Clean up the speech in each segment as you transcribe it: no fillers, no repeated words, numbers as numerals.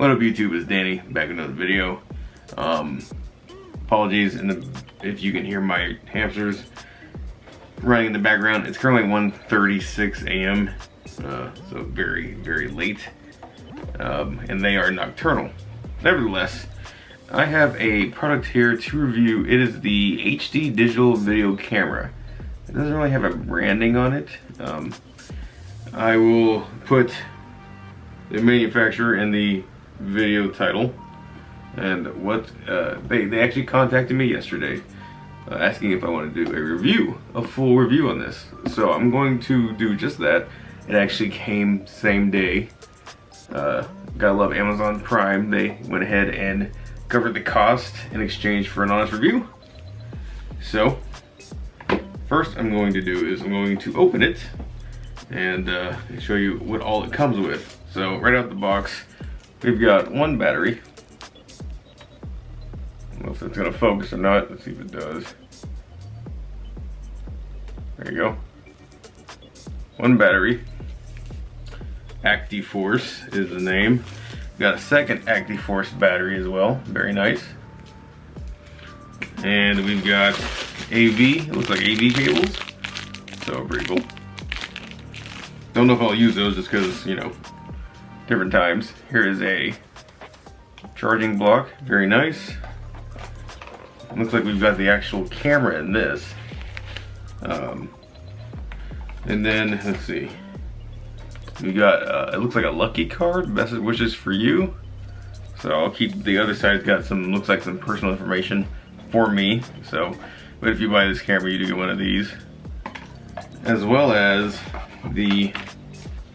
What up YouTube, it's Danny, back with another video. Apologies if you can hear my hamsters running in the background. It's currently 1:36 a.m. So very, very late. And they are nocturnal. Nevertheless, I have a product here to review. It is the HD digital video camera. It doesn't really have a branding on it. I will put the manufacturer and the video title and what they actually contacted me yesterday asking if I want to do a review, a full review on this. So I'm going to do just that. It actually came same day. Gotta love Amazon Prime. They went ahead and covered the cost in exchange for an honest review. So first I'm going to do is I'm going to open it and show you what all it comes with. So right out the box, we've got one battery. I don't know if it's gonna focus or not. Let's see if it does. There you go. One battery. Hdv-604s is the name. We've got a second Hdv-604 battery as well. Very nice. And we've got AV. It looks like AV cables. So pretty cool. Don't know if I'll use those just because, you know, different times. Here is a charging block, very nice. Looks like we've got the actual camera in this. And then, let's see. We got, it looks like a lucky card, best wishes for you. So I'll keep the other side, it's got some, looks like some personal information for me. So, but if you buy this camera, you do get one of these. As well as the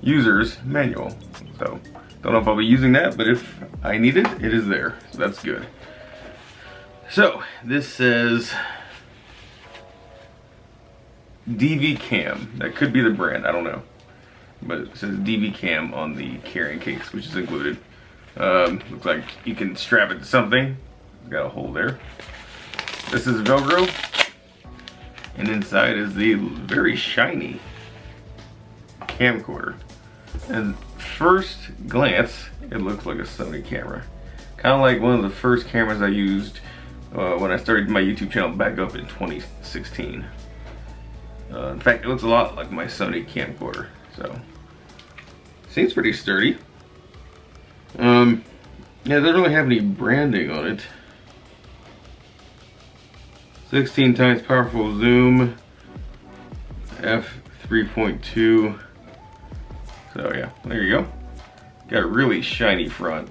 user's manual. So, don't know if I'll be using that, but if I need it, it is there. So that's good. So, this says DV Cam. That could be the brand, I don't know. But it says DV Cam on the carrying case, which is included. Looks like you can strap it to something. Got a hole there. This is Velcro. And inside is the very shiny camcorder. And first glance, it looks like a Sony camera. Kind of like one of the first cameras I used when I started my YouTube channel back up in 2016. In fact, it looks a lot like my Sony camcorder. So, seems pretty sturdy. Yeah, it doesn't really have any branding on it. 16 times powerful zoom, f3.2. So yeah, there you go. Got a really shiny front.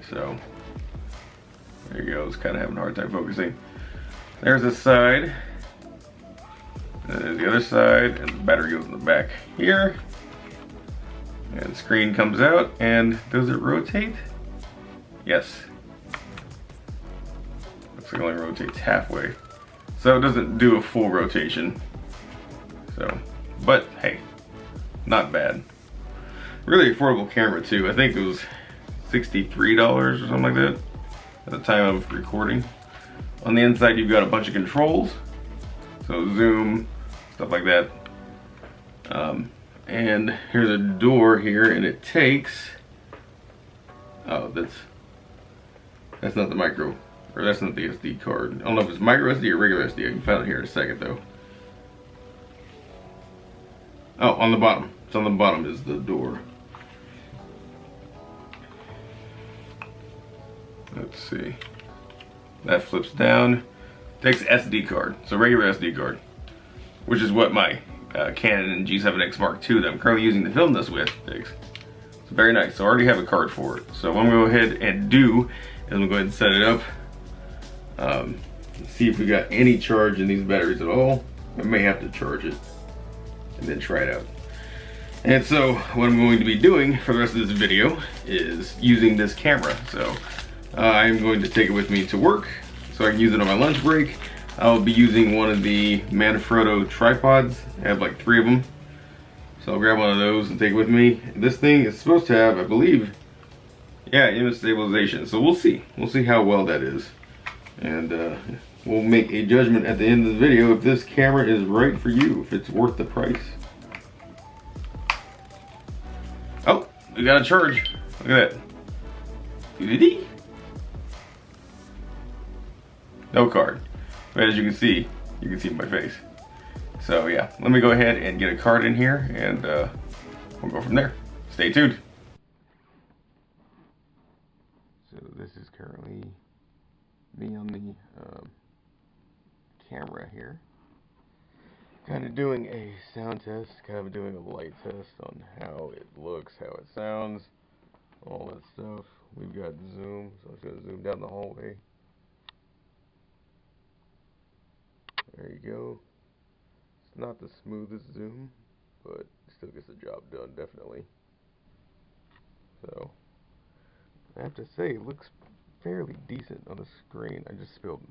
So there you go. It's kind of having a hard time focusing. There's the side. And there's the other side, and the battery goes in the back here. And the screen comes out, and does it rotate? Yes. Looks like it only rotates halfway. So it doesn't do a full rotation. So, but hey, not bad. Really affordable camera too. I think it was $63 or something like that at the time of recording. On the inside you've got a bunch of controls. So zoom, stuff like that. And here's a door here, and it takes, oh, that's not the micro, or that's not the SD card. I don't know if it's micro SD or regular SD. I can find it here in a second though. Oh, on the bottom. It's on the bottom is the door. Let's see. That flips down. Takes SD card, so regular SD card, which is what my Canon G7X Mark II that I'm currently using to film this with takes. It's very nice. So I already have a card for it. So what I'm going to go ahead and do is I'm going to go ahead and set it up. See if we got any charge in these batteries at all. I may have to charge it and then try it out. And so what I'm going to be doing for the rest of this video is using this camera. So I'm going to take it with me to work so I can use it on my lunch break. I'll be using one of the Manfrotto tripods. I have like 3 of them. So I'll grab one of those and take it with me. This thing is supposed to have, I believe, yeah, image stabilization. So we'll see. We'll see how well that is. And we'll make a judgment at the end of the video if this camera is right for you, if it's worth the price. Oh, we got a charge. Look at that. No card. But as you can see my face. So yeah, let me go ahead and get a card in here, and we'll go from there. Stay tuned. So this is currently me on the camera here. Kind of doing a sound test, kind of doing a light test on how it looks, how it sounds, all that stuff. We've got zoom, so I'm just going to zoom down the hallway. There you go. It's not the smoothest zoom, but it still gets the job done, definitely. So, I have to say, it looks fairly decent on the screen. I just spilled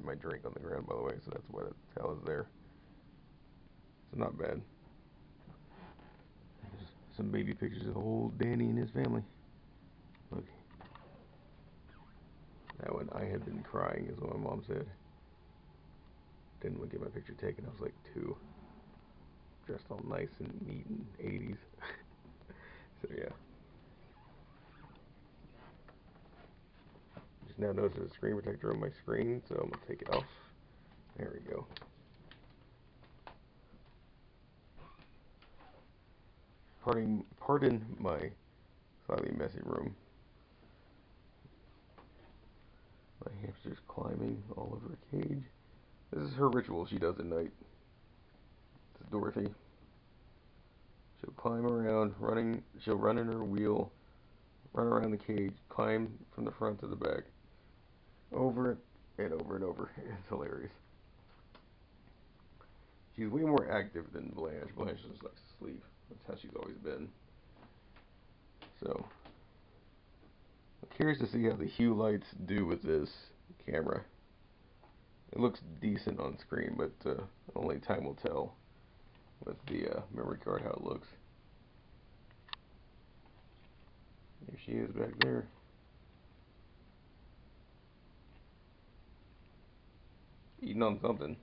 my drink on the ground, by the way, so that's why the towel is there. It's not bad. There's some baby pictures of old Danny and his family. Look. That one, I had been crying, is what my mom said. Didn't want to get my picture taken. I was like 2. Dressed all nice and neat in 80s. So yeah. Just now noticed there's a screen protector on my screen, so I'm gonna take it off. There we go. Pardon my slightly messy room. My hamster's climbing all over a cage. This is her ritual she does at night. This is Dorothy. She'll climb around, she'll run in her wheel, run around the cage, climb from the front to the back, over and over and over. It's hilarious. She's way more active than Blanche. Blanche just likes to sleep. That's how she's always been. So, I'm curious to see how the hue lights do with this camera. It looks decent on screen, but only time will tell with the memory card how it looks. There she is back there. Eating on something.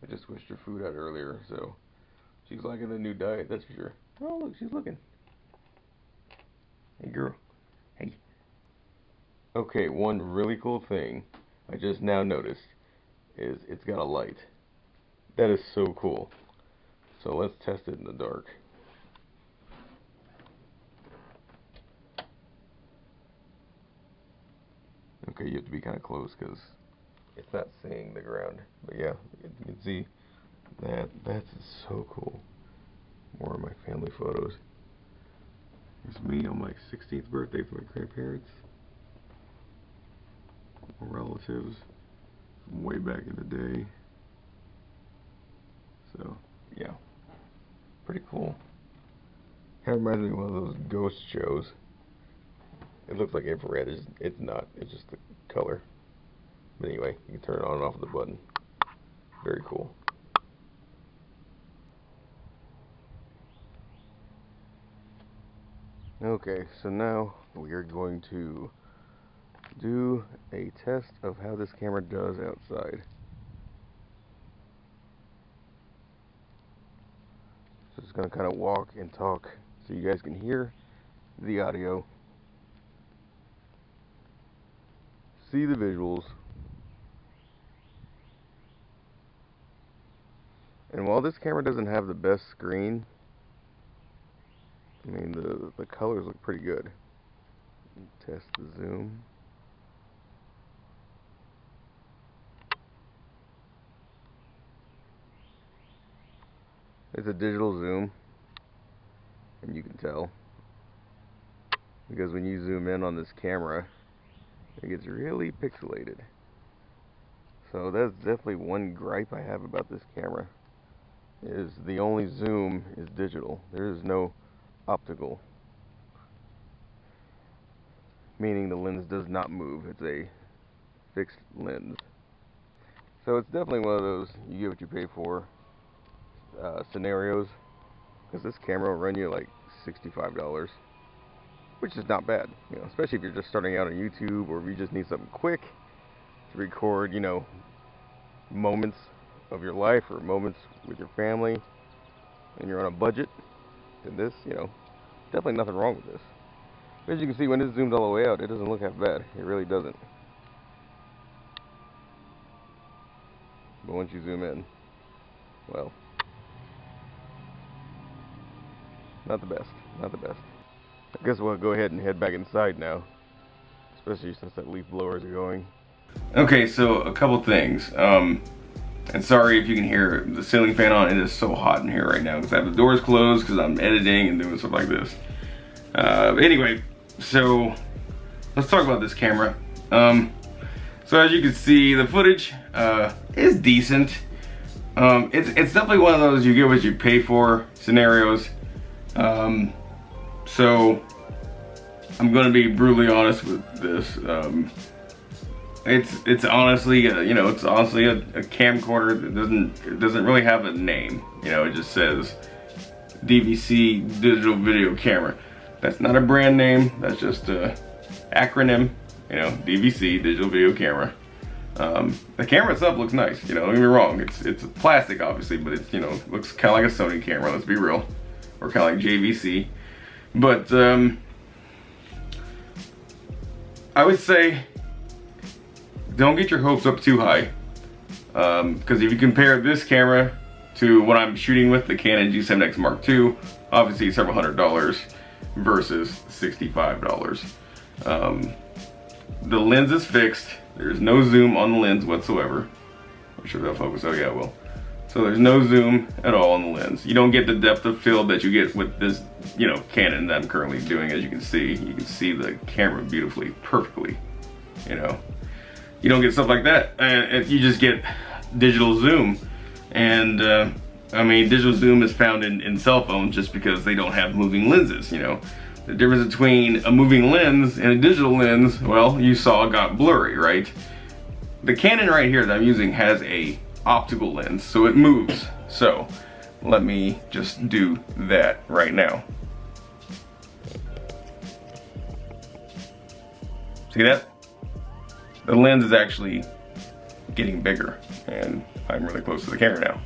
I just switched her food out earlier, so she's liking the new diet, that's for sure. Oh, look, she's looking. Hey, girl. Hey. Okay, one really cool thing I just now noticed is it's got a light. That is so cool. So let's test it in the dark. Okay, you have to be kind of close because it's not seeing the ground. But yeah, you can see that. That's so cool. More of my family photos. Here's me on my 16th birthday for my grandparents. More relatives from way back in the day. So, yeah. Pretty cool. Kind of reminds me of one of those ghost shows. It looks like infrared. It's not. It's just the color. But anyway, you can turn it on and off with the button. Very cool. Okay, so now we are going to do a test of how this camera does outside. So just going to kind of walk and talk so you guys can hear the audio, see the visuals. And while this camera doesn't have the best screen, I mean, the colors look pretty good. Test the zoom. It's a digital zoom, and you can tell. Because when you zoom in on this camera, it gets really pixelated. So that's definitely one gripe I have about this camera, is the only zoom is digital. There is no optical, meaning the lens does not move. It's a fixed lens. So it's definitely one of those you get what you pay for scenarios, because this camera will run you like $65, which is not bad, you know, especially if you're just starting out on YouTube, or if you just need something quick to record, you know, moments of your life or moments with your family, and you're on a budget. And this, you know, definitely nothing wrong with this. As you can see, when it's zoomed all the way out, it doesn't look half bad. It really doesn't. But once you zoom in, well, not the best. Not the best. I guess we'll go ahead and head back inside now, especially since that leaf blowers are going. Okay, so a couple things. And sorry if you can hear the ceiling fan on. It is so hot in here right now because I have the doors closed because I'm editing and doing stuff like this. Anyway, so let's talk about this camera. So as you can see, the footage is decent. It's definitely one of those you get what you pay for scenarios. So I'm gonna be brutally honest with this. It's honestly, it's honestly a camcorder that doesn't really have a name. It just says DVC digital video camera. That's not a brand name. That's just a acronym. DVC digital video camera. The camera itself looks nice. Don't get me wrong. It's plastic, obviously, but it's looks kind of like a Sony camera. Let's be real, or kind of like JVC. But I would say, don't get your hopes up too high, because if you compare this camera to what I'm shooting with, the Canon G7X Mark II, obviously several $100s versus $65. The lens is fixed. There's no zoom on the lens whatsoever. I'm sure they'll focus. Oh yeah, it will. So there's no zoom at all on the lens. You don't get the depth of field that you get with this, Canon that I'm currently doing. As you can see the camera beautifully, perfectly. You don't get stuff like that, and you just get digital zoom. And I mean, digital zoom is found in cell phones just because they don't have moving lenses. The difference between a moving lens and a digital lens, well, you saw got blurry, right? The Canon right here that I'm using has a optical lens, so it moves. So let me just do that right now. See that? The lens is actually getting bigger, and I'm really close to the camera now.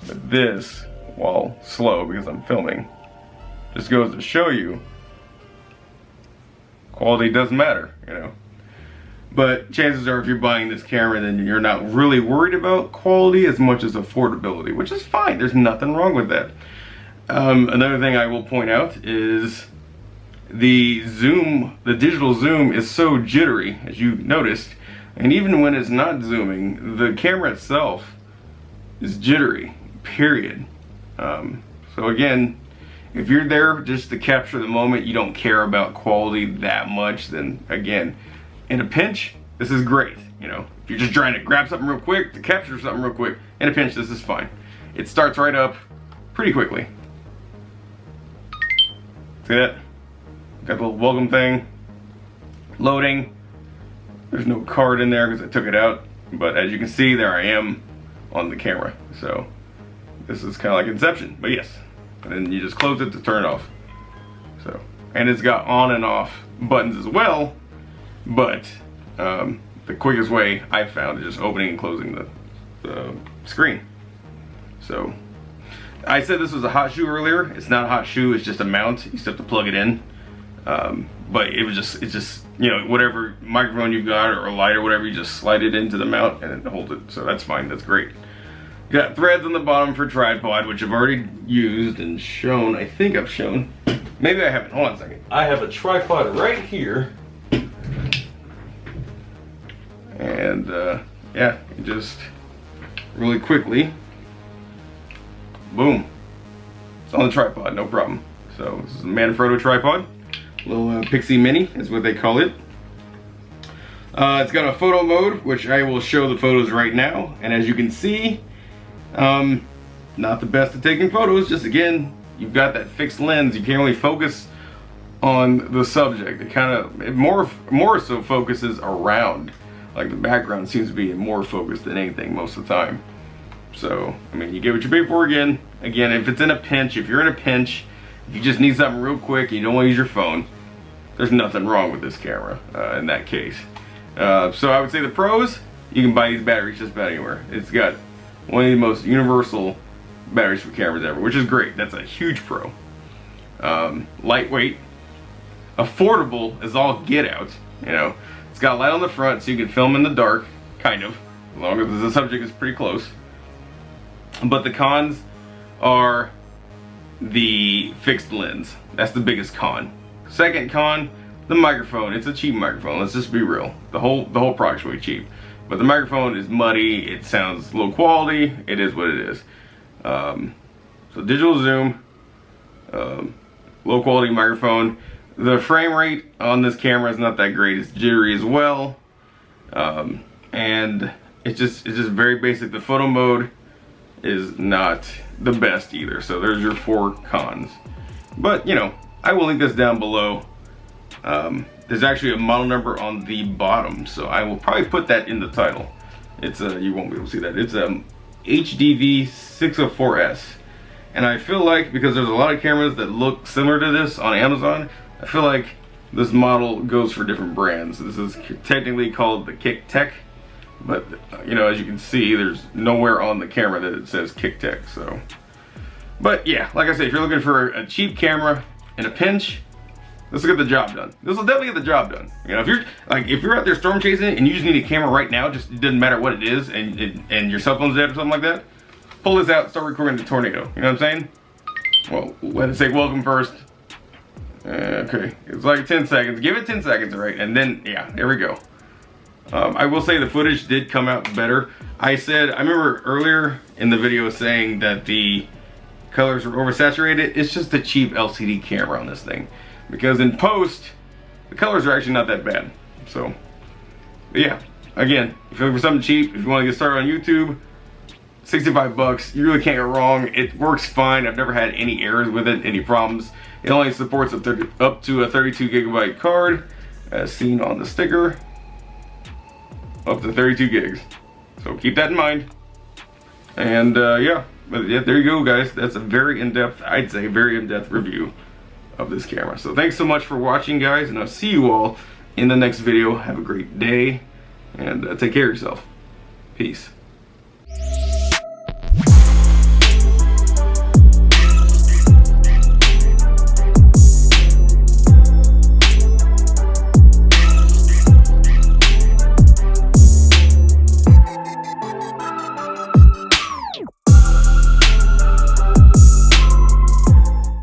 But this, while slow because I'm filming, just goes to show you quality doesn't matter, But chances are if you're buying this camera, then you're not really worried about quality as much as affordability, which is fine. There's nothing wrong with that. Another thing I will point out is the zoom, the digital zoom is so jittery, as you noticed, and even when it's not zooming, the camera itself is jittery, period. So again, if you're there just to capture the moment, you don't care about quality that much, then again, in a pinch, this is great. If you're just trying to grab something real quick, to capture something real quick, in a pinch, this is fine. It starts right up pretty quickly. See that? Got the little welcome thing. Loading. There's no card in there because I took it out. But as you can see, there I am on the camera. So this is kind of like Inception, but yes. And then you just close it to turn it off. So, and it's got on and off buttons as well. But the quickest way I found is just opening and closing the screen. So I said this was a hot shoe earlier. It's not a hot shoe, it's just a mount. You still have to plug it in. But it's just whatever microphone you've got or a light or whatever, you just slide it into the mount and it holds it. So that's fine, that's great. You got threads on the bottom for tripod, which I've already used and shown. I think I've shown. Maybe I haven't. Hold on a second. I have a tripod right here. And yeah, just really quickly, boom, it's on the tripod, no problem. So this is a Manfrotto tripod, little Pixie Mini is what they call it. It's got a photo mode, which I will show the photos right now. And as you can see, not the best at taking photos. Just again, you've got that fixed lens. You can't really focus on the subject. It more so focuses around. Like the background seems to be more focused than anything most of the time. So, I mean, you get what you pay for again. Again, if it's in a pinch, if you're in a pinch, if you just need something real quick and you don't want to use your phone, there's nothing wrong with this camera in that case. So I would say the pros, you can buy these batteries just about anywhere. It's got one of the most universal batteries for cameras ever, which is great. That's a huge pro. Lightweight. affordable as all get out. You know, it's got a light on the front so you can film in the dark, kind of, as long as the subject is pretty close. But the cons are the fixed lens. That's the biggest con. Second con, the microphone. It's a cheap microphone. Let's just be real. The whole product's really cheap. But the microphone is muddy. It sounds low quality. It is what it is. So digital zoom, low quality microphone. The frame rate on this camera is not that great. It's jittery as well, and it's just very basic. The photo mode is not the best either. So there's your 4 cons. But you know, I will link this down below. There's actually a model number on the bottom, so I will probably put that in the title. It's you won't be able to see that. It's a Hdv-604s, and I feel like because there's a lot of cameras that look similar to this on Amazon, I feel like this model goes for different brands. This is technically called the Kicteck, but you know, as you can see, there's nowhere on the camera that it says Kicteck. So, but yeah, like I said, if you're looking for a cheap camera in a pinch, this will get the job done. This will definitely get the job done. You know, if you're out there storm chasing and you just need a camera right now, just it doesn't matter what it is, and your cell phone's dead or something like that, pull this out, start recording the tornado. You know what I'm saying? Well, let it say welcome first. Okay, it's like 10 seconds. Give it 10 seconds, all right? And then, yeah, there we go. I will say the footage did come out better. I remember earlier in the video saying that the colors were oversaturated. It's just a cheap LCD camera on this thing. Because in post, the colors are actually not that bad. So, but yeah, again, if you're looking for something cheap, if you want to get started on YouTube, 65 bucks, you really can't go wrong. It works fine. I've never had any errors with it, any problems. It only supports up to a 32 gigabyte card, as seen on the sticker. Up to 32 gigs. So keep that in mind. And yeah, but yeah, there you go, guys. That's a very in-depth, I'd say, very in-depth review of this camera. So thanks so much for watching, guys, and I'll see you all in the next video. Have a great day, and take care of yourself. Peace.